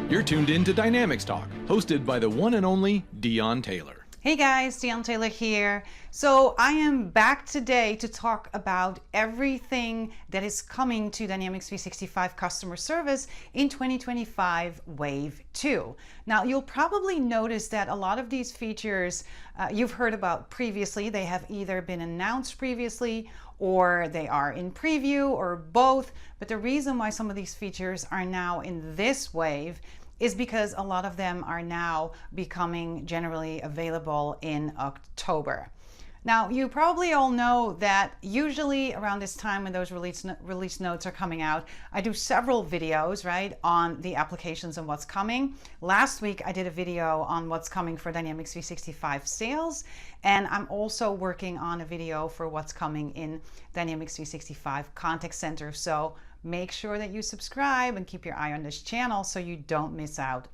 You're tuned in to Dynamics Talk, hosted by the one and only Dion Taylor. Hey guys, Dion Taylor here. So I am back today to talk about everything that is coming to Dynamics 365 Customer Service in 2025 Wave 2. Now you'll probably notice that a lot of these features you've heard about previously. They have either been announced previously or they are in preview or both. But the reason why some of these features are now in this wave is because a lot of them are now becoming generally available in October. Now, you probably all know that usually around this time when those release notes are coming out, I do several videos, right, on the applications and what's coming. Last week, I did a video on what's coming for Dynamics 365 Sales, and I'm also working on a video for what's coming in Dynamics 365 Contact Center. So make sure that you subscribe and keep your eye on this channel so you don't miss out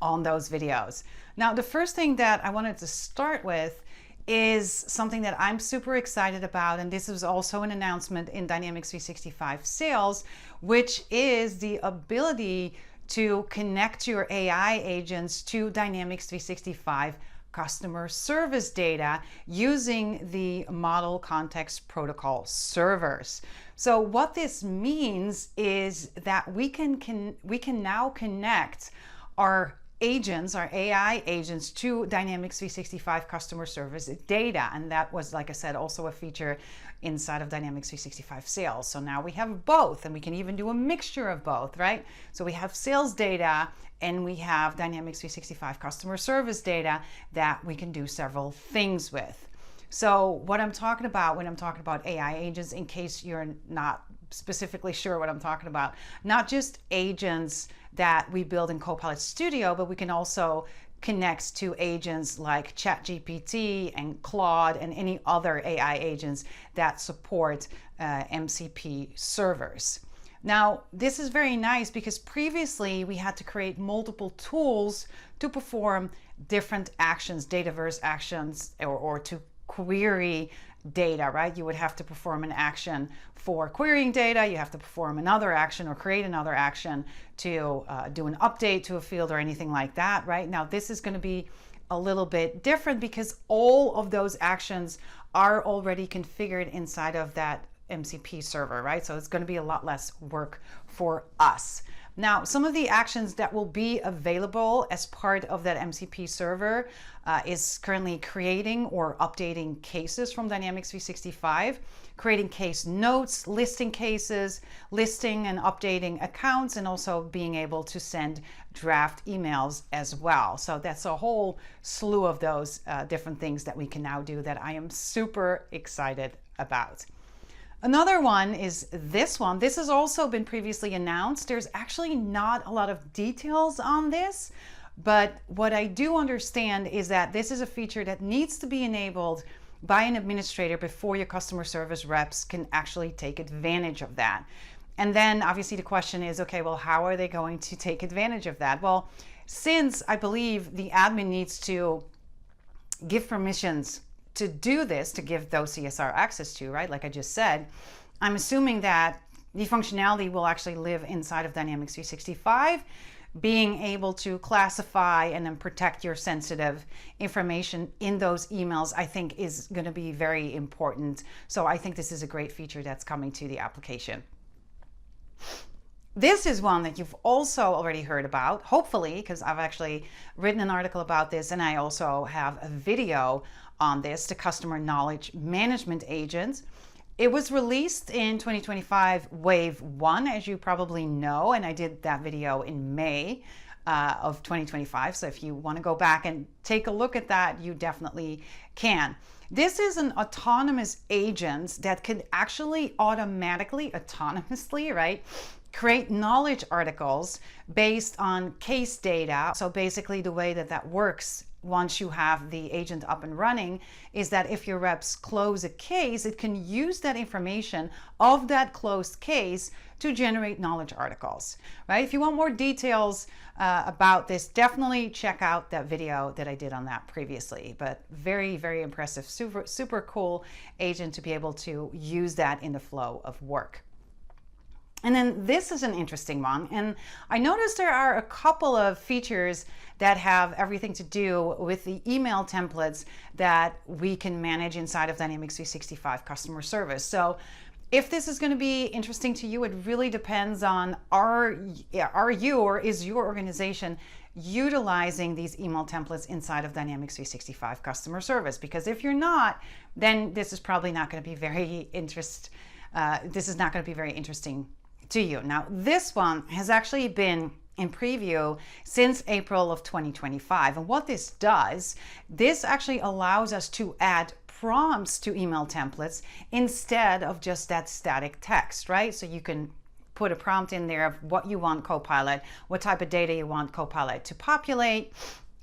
on those videos. Now, the first thing that I wanted to start with is something that I'm super excited about, and this was also an announcement in Dynamics 365 Sales, which is the ability to connect your AI agents to Dynamics 365 customer service data using the Model Context Protocol servers. So what this means is that we can now connect our agents, our AI agents, to Dynamics 365 customer service data. And that was, like I said, also a feature inside of Dynamics 365 Sales. So now we have both, and we can even do a mixture of both, right? So we have sales data and we have Dynamics 365 customer service data that we can do several things with. So what I'm talking about when I'm talking about AI agents, in case you're not specifically sure what I'm talking about, not just agents that we build in Copilot Studio, but we can also connect to agents like ChatGPT and Claude and any other AI agents that support MCP servers. Now, this is very nice because previously we had to create multiple tools to perform different actions, Dataverse actions, or to query data, right? You would have to perform an action for querying data. You have to perform another action or create another action to do an update to a field or anything like that, right? Now, this is going to be a little bit different because all of those actions are already configured inside of that MCP server, right? So it's going to be a lot less work for us. Now, some of the actions that will be available as part of that MCP server is currently creating or updating cases from Dynamics 365, creating case notes, listing cases, listing and updating accounts, and also being able to send draft emails as well. So that's a whole slew of those different things that we can now do that I am super excited about. Another one is this one. This has also been previously announced. There's actually not a lot of details on this, but what I do understand is that this is a feature that needs to be enabled by an administrator before your customer service reps can actually take advantage of that. And then obviously the question is, okay, well, how are they going to take advantage of that? Well, since I believe the admin needs to give permissions to do this, to give those CSR access to, right? Like I just said, I'm assuming that the functionality will actually live inside of Dynamics 365, being able to classify and then protect your sensitive information in those emails, I think is going to be very important. So I think this is a great feature that's coming to the application. This is one that you've also already heard about, hopefully, because I've actually written an article about this, and I also have a video on this, the Customer Knowledge Management Agent. It was released in 2025 Wave 1, as you probably know, and I did that video in May of 2025. So if you want to go back and take a look at that, you definitely can. This is an autonomous agent that could actually autonomously, right, create knowledge articles based on case data. So basically the way that that works once you have the agent up and running is that if your reps close a case, it can use that information of that closed case to generate knowledge articles, right? If you want more details about this, definitely check out that video that I did on that previously. But very, very impressive, super cool agent to be able to use that in the flow of work. And then this is an interesting one. And I noticed there are a couple of features that have everything to do with the email templates that we can manage inside of Dynamics 365 Customer Service. So if this is going to be interesting to you, it really depends on are you or is your organization utilizing these email templates inside of Dynamics 365 Customer Service. Because if you're not, then this is probably not going to be very interesting to you. Now, this one has actually been in preview since April of 2025. And what this does, this actually allows us to add prompts to email templates instead of just that static text, right? So you can put a prompt in there of what you want Copilot, what type of data you want Copilot to populate.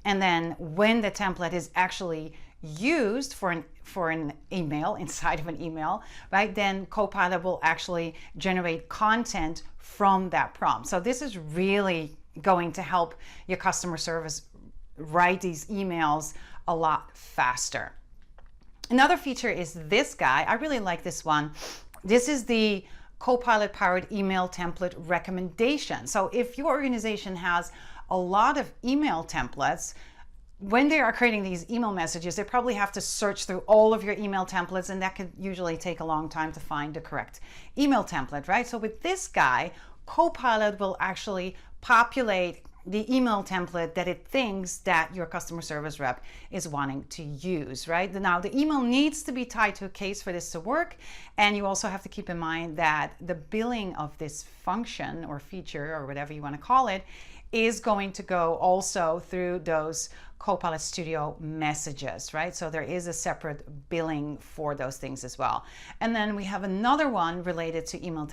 And then when the template is actually used for an email, inside of an email, right, then Copilot will actually generate content from that prompt. So this is really going to help your customer service write these emails a lot faster. Another feature is this guy. I really like this one. This is the Copilot-powered email template recommendation. So if your organization has a lot of email templates, when they are creating these email messages, they probably have to search through all of your email templates, and that could usually take a long time to find the correct email template, right? So with this guy, Copilot will actually populate the email template that it thinks that your customer service rep is wanting to use, right? Now, the email needs to be tied to a case for this to work. And you also have to keep in mind that the billing of this function or feature or whatever you want to call it is going to go also through those Copilot Studio messages, right? So there is a separate billing for those things as well. And then we have another one related to email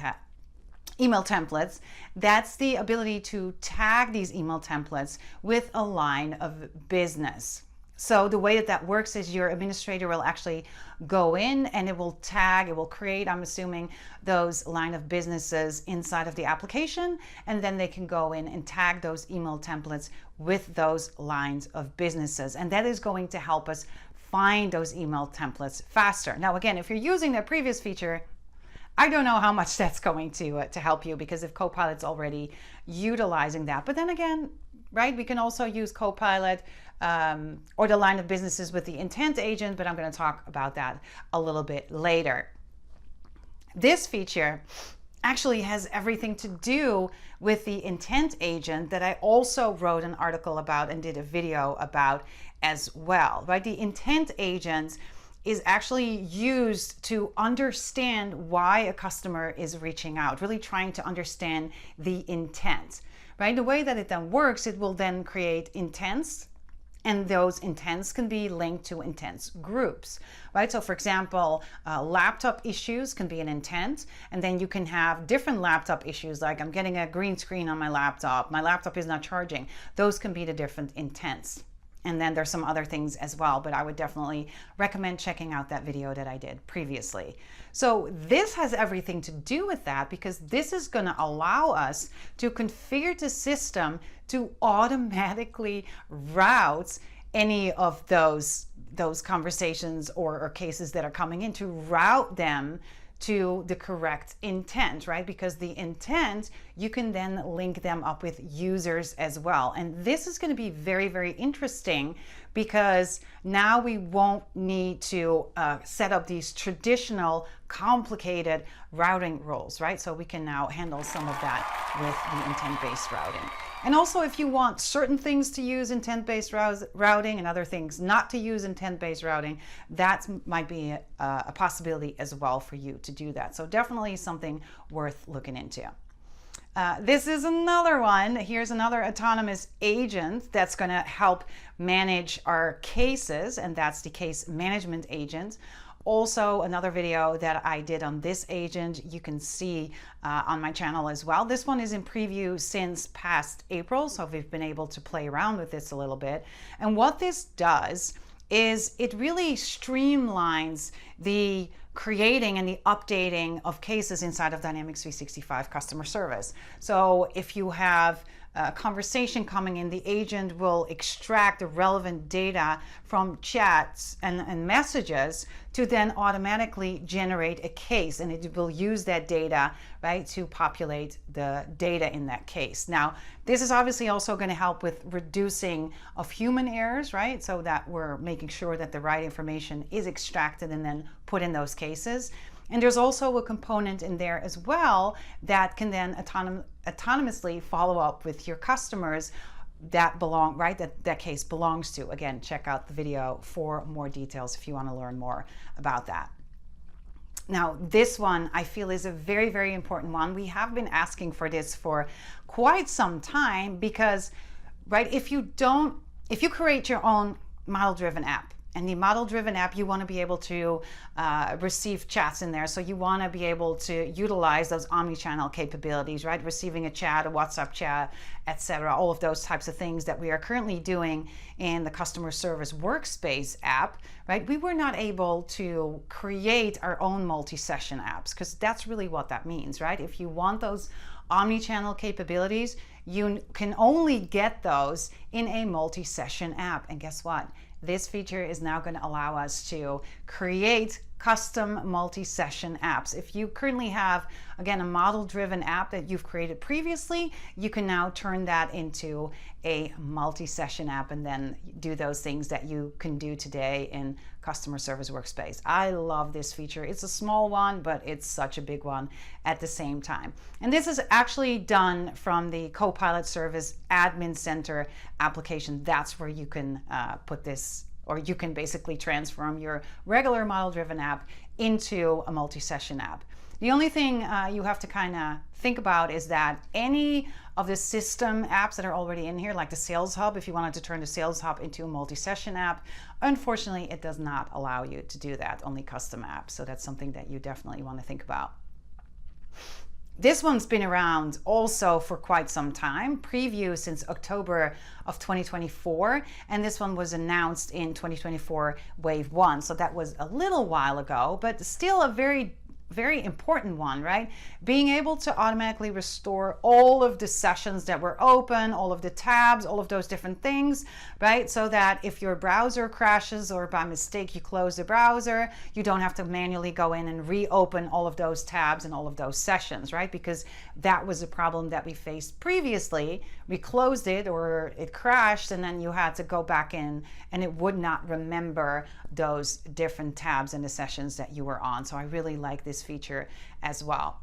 templates. That's the ability to tag these email templates with a line of business. So the way that works is your administrator will actually go in and it will tag, it will create, I'm assuming, those line of businesses inside of the application, and then they can go in and tag those email templates with those lines of businesses. And that is going to help us find those email templates faster. Now, again, if you're using that previous feature, I don't know how much that's going to help you, because if Copilot's already utilizing that. But then again, right, we can also use Copilot or the line of businesses with the intent agent, but I'm going to talk about that a little bit later. This feature actually has everything to do with the intent agent that I also wrote an article about and did a video about as well, right? The intent agent is actually used to understand why a customer is reaching out, really trying to understand the intent, right? The way that it then works, it will then create intents, and those intents can be linked to intents groups, right? So for example, laptop issues can be an intent, and then you can have different laptop issues, like I'm getting a green screen on my laptop is not charging. Those can be the different intents. And then there's some other things as well, but I would definitely recommend checking out that video that I did previously. So this has everything to do with that, because this is going to allow us to configure the system to automatically route any of those conversations or cases that are coming in, to route them to the correct intent, right? Because the intent, you can then link them up with users as well. And this is going to be very, very interesting, because now we won't need to set up these traditional complicated routing rules, right? So we can now handle some of that with the intent-based routing. And also, if you want certain things to use intent-based routing and other things not to use intent-based routing, that might be a possibility as well for you to do that. So definitely something worth looking into. This is another one. Here's another autonomous agent that's going to help manage our cases, and that's the case management agent. Also, another video that I did on this agent, you can see on my channel as well. This one is in preview since past April, so we've been able to play around with this a little bit. And what this does is it really streamlines the creating and the updating of cases inside of Dynamics 365 Customer Service. So if you have conversation coming in, the agent will extract the relevant data from chats and messages to then automatically generate a case, and it will use that data, right, to populate the data in that case. Now, this is obviously also going to help with reducing of human errors, right, so that we're making sure that the right information is extracted and then put in those cases. And there's also a component in there as well that can then autonomously follow up with your customers that belong, right, that case belongs to. Again, check out the video for more details if you want to learn more about that. Now, this one I feel is a very, very important one. We have been asking for this for quite some time because, right, if you create your own model-driven app, and the model-driven app, you want to be able to receive chats in there. So you want to be able to utilize those omni-channel capabilities, right? Receiving a chat, a WhatsApp chat, etc. All of those types of things that we are currently doing in the customer service workspace app, right? We were not able to create our own multi-session apps because that's really what that means, right? If you want those omni-channel capabilities, you can only get those in a multi-session app. And guess what? This feature is now going to allow us to create custom multi-session apps. If you currently have, again, a model-driven app that you've created previously, you can now turn that into a multi-session app and then do those things that you can do today in Customer Service Workspace. I love this feature. It's a small one, but it's such a big one at the same time. And this is actually done from the Copilot Service Admin Center application. That's where you can put this, or you can basically transform your regular model-driven app into a multi-session app. The only thing you have to kind of think about is that any of the system apps that are already in here, like the Sales Hub, if you wanted to turn the Sales Hub into a multi-session app, unfortunately, it does not allow you to do that, only custom apps. So that's something that you definitely want to think about. This one's been around also for quite some time, preview since October of 2024, and this one was announced in 2024 Wave 1, so that was a little while ago, but still a very important one, right? Being able to automatically restore all of the sessions that were open, all of the tabs, all of those different things, right? So that if your browser crashes or by mistake you close the browser, you don't have to manually go in and reopen all of those tabs and all of those sessions, right? Because that was a problem that we faced previously. We closed it or it crashed and then you had to go back in and it would not remember those different tabs and the sessions that you were on. So I really like this feature as well.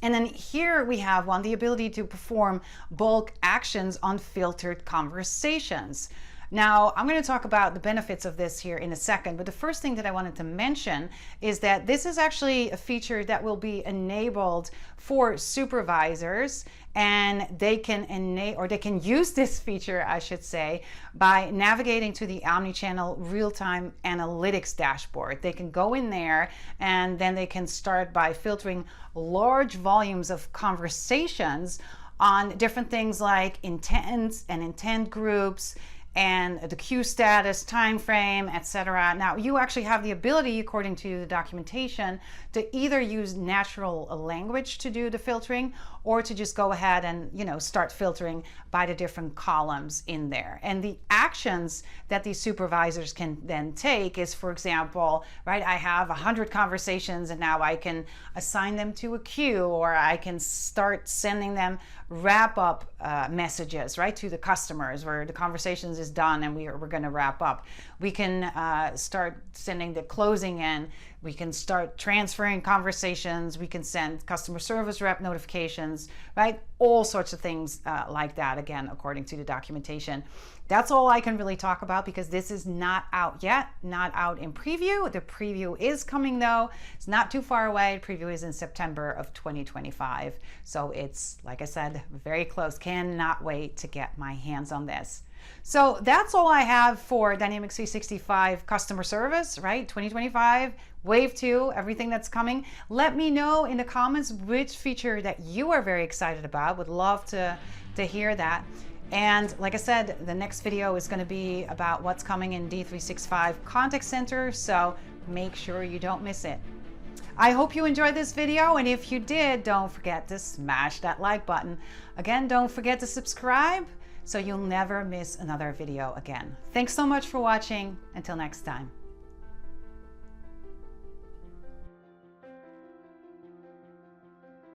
And then here we have one, the ability to perform bulk actions on filtered conversations. Now, I'm going to talk about the benefits of this here in a second, but the first thing that I wanted to mention is that this is actually a feature that will be enabled for supervisors, and they can use this feature, I should say, by navigating to the omnichannel real-time analytics dashboard. They can go in there and then they can start by filtering large volumes of conversations on different things like intents and intent groups, and the queue status, time frame, etc. Now, you actually have the ability, according to the documentation, to either use natural language to do the filtering or to just go ahead and, start filtering by the different columns in there. And the actions that these supervisors can then take is, for example, right, I have 100 conversations and now I can assign them to a queue, or I can start sending them wrap-up messages, right, to the customers where the conversations is done and we're going to wrap up. We can start sending the closing in. We can start transferring conversations. We can send customer service rep notifications, right? All sorts of things like that, again, according to the documentation. That's all I can really talk about because this is not out yet, not out in preview. The preview is coming though. It's not too far away. Preview is in September of 2025. So it's, like I said, very close. Cannot wait to get my hands on this. So that's all I have for Dynamics 365 customer service, right? 2025, Wave 2, everything that's coming. Let me know in the comments which feature that you are very excited about. Would love to hear that. And like I said, the next video is going to be about what's coming in D365 Contact Center. So make sure you don't miss it. I hope you enjoyed this video, and if you did, don't forget to smash that like button. Again, don't forget to subscribe so you'll never miss another video again. Thanks so much for watching. Until next time.